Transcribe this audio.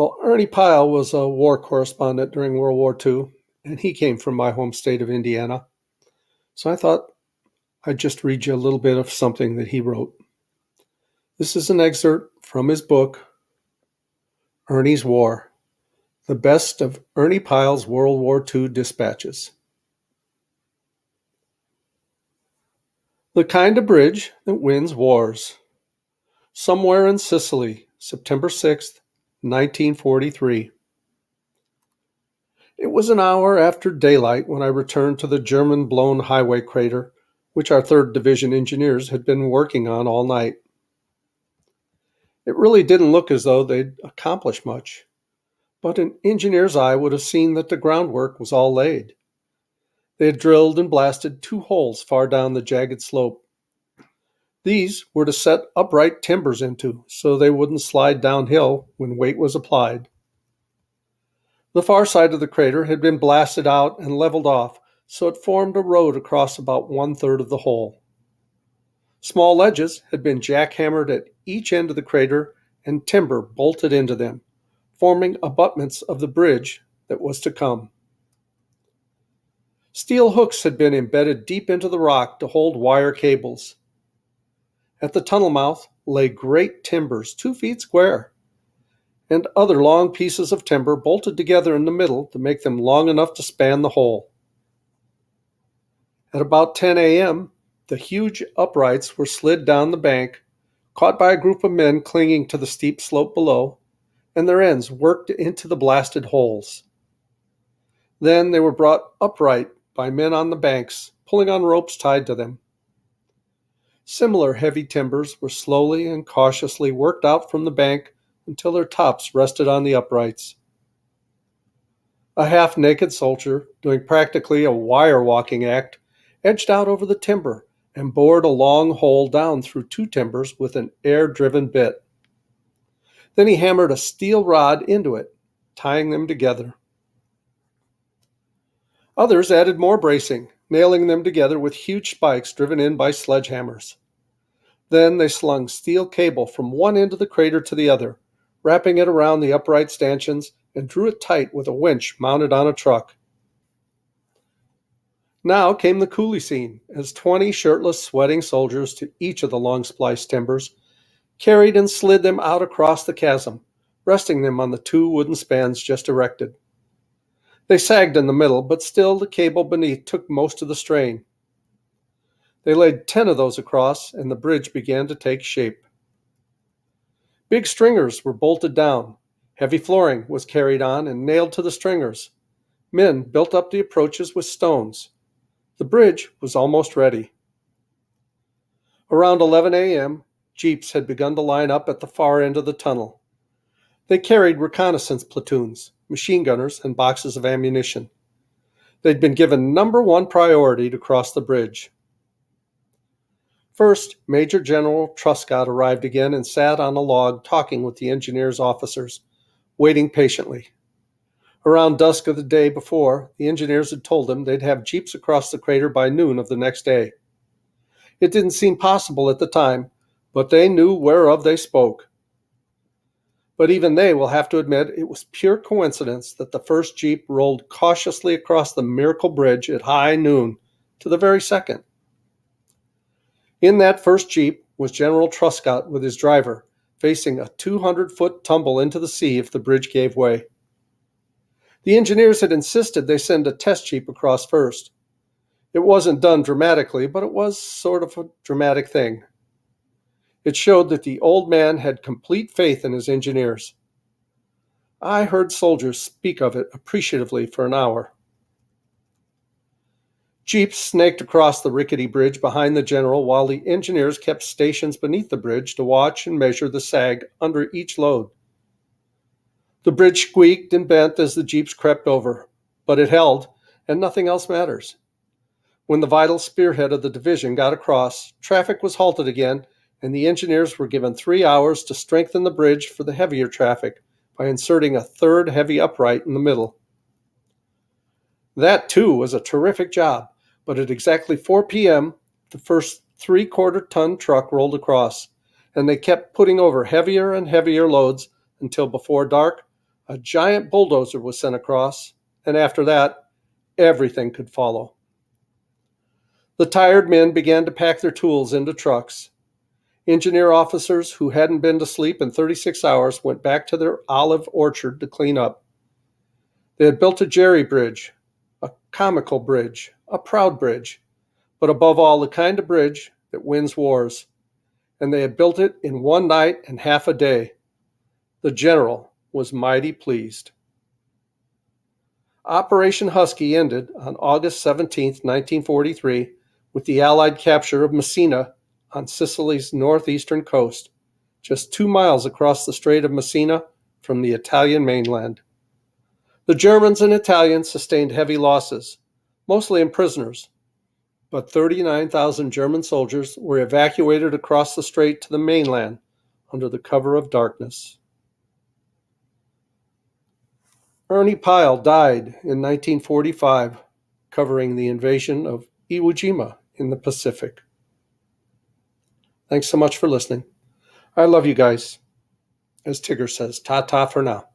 Well, Ernie Pyle was a war correspondent during World War II, and he came from my home state of Indiana. So I thought I'd just read you a little bit of something that he wrote. This is an excerpt from his book, Ernie's War, the best of Ernie Pyle's World War II dispatches. The kind of bridge that wins wars. Somewhere in Sicily, September 6th, 1943. It was an hour after daylight when I returned to the German-blown highway crater, which our 3rd Division engineers had been working on all night. It really didn't look as though they'd accomplished much, but an engineer's eye would have seen that the groundwork was all laid. They had drilled and blasted 2 holes far down the jagged slope. These were to set upright timbers into, so they wouldn't slide downhill when weight was applied. The far side of the crater had been blasted out and leveled off, so it formed a road across about 1/3 of the hole. Small ledges had been jackhammered at each end of the crater and timber bolted into them, forming abutments of the bridge that was to come. Steel hooks had been embedded deep into the rock to hold wire cables. At the tunnel mouth lay great timbers 2 feet square, and other long pieces of timber bolted together in the middle to make them long enough to span the hole. At about 10 a.m., the huge uprights were slid down the bank, caught by a group of men clinging to the steep slope below, and their ends worked into the blasted holes. Then they were brought upright by men on the banks, pulling on ropes tied to them. Similar heavy timbers were slowly and cautiously worked out from the bank until their tops rested on the uprights. A half-naked soldier, doing practically a wire-walking act, edged out over the timber and bored a long hole down through 2 timbers with an air-driven bit. Then he hammered a steel rod into it, tying them together. Others added more bracing, nailing them together with huge spikes driven in by sledgehammers. Then they slung steel cable from one end of the crater to the other, wrapping it around the upright stanchions, and drew it tight with a winch mounted on a truck. Now came the coolie scene, as 20 shirtless, sweating soldiers to each of the long spliced timbers carried and slid them out across the chasm, resting them on the 2 wooden spans just erected. They sagged in the middle, but still the cable beneath took most of the strain. They laid 10 of those across, and the bridge began to take shape. Big stringers were bolted down. Heavy flooring was carried on and nailed to the stringers. Men built up the approaches with stones. The bridge was almost ready. Around 11 a.m., jeeps had begun to line up at the far end of the tunnel. They carried reconnaissance platoons, machine gunners, and boxes of ammunition. They'd been given number 1 priority to cross the bridge. First, Major General Truscott arrived again and sat on a log talking with the engineers' officers, waiting patiently. Around dusk of the day before, the engineers had told him they'd have jeeps across the crater by noon of the next day. It didn't seem possible at the time, but they knew whereof they spoke. But even they will have to admit it was pure coincidence that the first jeep rolled cautiously across the miracle bridge at high noon to the very second. In that first jeep was General Truscott with his driver, facing a 200-foot tumble into the sea if the bridge gave way. The engineers had insisted they send a test jeep across first. It wasn't done dramatically, but it was sort of a dramatic thing. It showed that the old man had complete faith in his engineers. I heard soldiers speak of it appreciatively for an hour. Jeeps snaked across the rickety bridge behind the general while the engineers kept stations beneath the bridge to watch and measure the sag under each load. The bridge squeaked and bent as the jeeps crept over, but it held, and nothing else matters. When the vital spearhead of the division got across, traffic was halted again, and the engineers were given 3 hours to strengthen the bridge for the heavier traffic by inserting a 3rd heavy upright in the middle. That, too, was a terrific job, but at exactly 4 p.m., the first 3/4-ton truck rolled across, and they kept putting over heavier and heavier loads until before dark, A giant bulldozer was sent across, and after that, everything could follow. The tired men began to pack their tools into trucks. Engineer officers who hadn't been to sleep in 36 hours went back to their olive orchard to clean up. They had built a jerry bridge, a comical bridge, a proud bridge, but above all, the kind of bridge that wins wars. And they had built it in one night and half a day. The general was mighty pleased. Operation Husky ended on August 17, 1943, with the Allied capture of Messina on Sicily's northeastern coast, just 2 miles across the Strait of Messina from the Italian mainland. The Germans and Italians sustained heavy losses, mostly in prisoners, but 39,000 German soldiers were evacuated across the strait to the mainland under the cover of darkness. Ernie Pyle died in 1945, covering the invasion of Iwo Jima in the Pacific. Thanks so much for listening. I love you guys. As Tigger says, ta-ta for now.